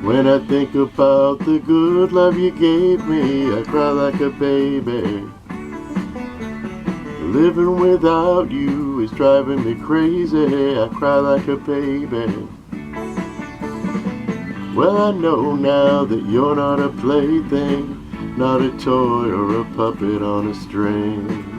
When I think about the good love you gave me, I cry like a baby. Living without you is driving me crazy, I cry like a baby. Well, I know now that you're not a plaything, not a toy or a puppet on a string.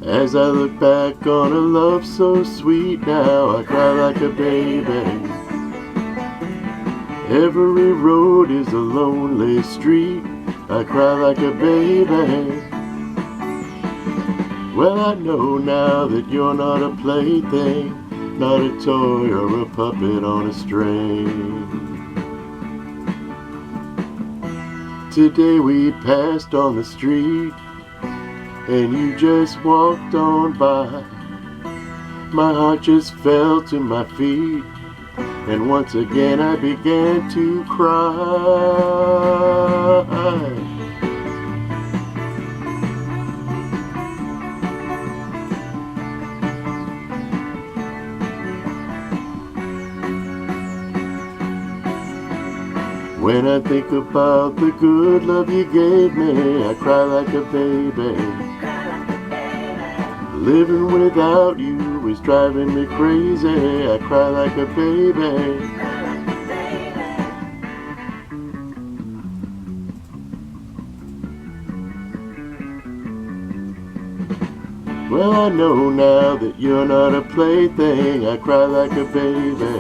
As I look back on a love so sweet now, I cry like a baby. Every road is a lonely street, I cry like a baby. Well, I know now that you're not a plaything, not a toy or a puppet on a string. Today we passed on the street, and you just walked on by. My heart just fell to my feet, and once again I began to cry. When I think about the good love you gave me, I cry like a baby. Living without you is driving me crazy, I cry like a baby. Well, I know now that you're not a plaything, I cry like a baby.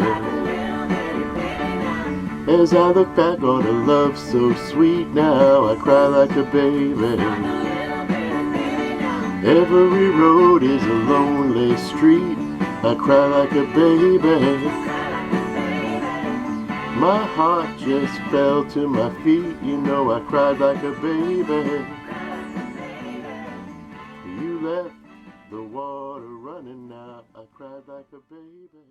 As I look back on a love so sweet now, I cry like a baby. Every road is a lonely street, I cry like a baby. My heart just fell to my feet, you know I cried like a baby. You left the water running now, I cried like a baby.